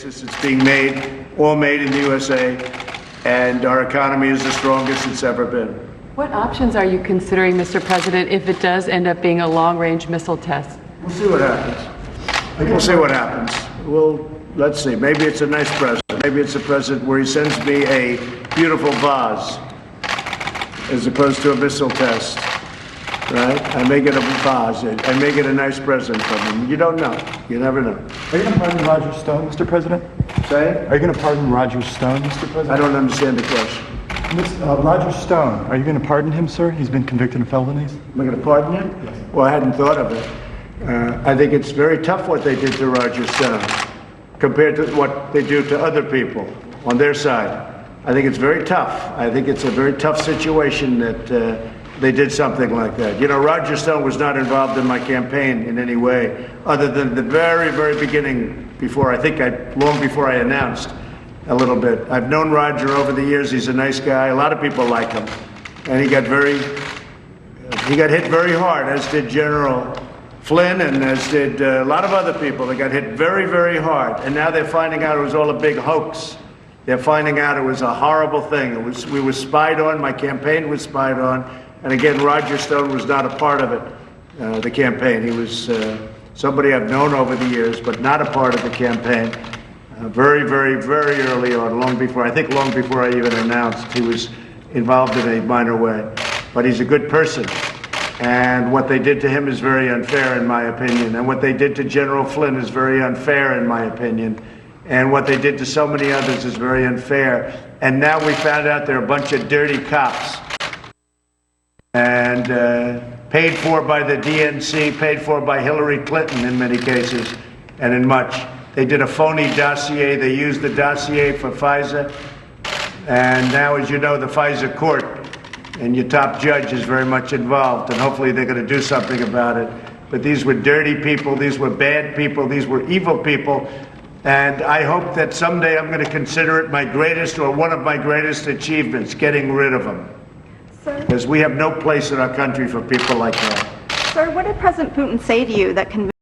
It's being made, all made in the USA, and our economy is the strongest it's ever been. What options are you considering, Mr. President, if it does end up being a long-range missile test? We'll see what happens. We'll see what happens. Let's see. Maybe it's a nice president. Maybe it's a president where he sends me a beautiful vase as opposed to a missile test. Right? I may get a vase. I may get a nice present from him. You don't know. You never know. Are you going to pardon Roger Stone, Mr. President? Say? Are you going to pardon Roger Stone, Mr. President? I don't understand the question. Roger Stone, are you going to pardon him, sir? He's been convicted of felonies. Am I going to pardon him? Yes. Well, I hadn't thought of it. I think it's very tough what they did to Roger Stone compared to what they do to other people on their side. I think it's very tough. I think it's a very tough situation that they did something like that. You know, Roger Stone was not involved in my campaign in any way, other than the very, very beginning, long before I announced a little bit. I've known Roger over the years. He's a nice guy. A lot of people like him. And he got hit very hard, as did General Flynn, and as did a lot of other people. They got hit very, very hard. And now they're finding out it was all a big hoax. They're finding out it was a horrible thing. We were spied on. My campaign was spied on. And again, Roger Stone was not a part of it, the campaign. He was somebody I've known over the years, but not a part of the campaign. Very, very, very early on, long before I even announced, he was involved in a minor way. But he's a good person. And what they did to him is very unfair, in my opinion. And what they did to General Flynn is very unfair, in my opinion. And what they did to so many others is very unfair. And now we found out they're a bunch of dirty cops. And paid for by the DNC, paid for by Hillary Clinton in many cases, and in much. They did a phony dossier. They used the dossier for FISA. And now, as you know, the FISA court and your top judge is very much involved, and hopefully they're going to do something about it. But these were dirty people. These were bad people. These were evil people. And I hope that someday I'm going to consider it my greatest or one of my greatest achievements, getting rid of them. Because we have no place in our country for people like that. Sir, what did President Putin say to you that convinced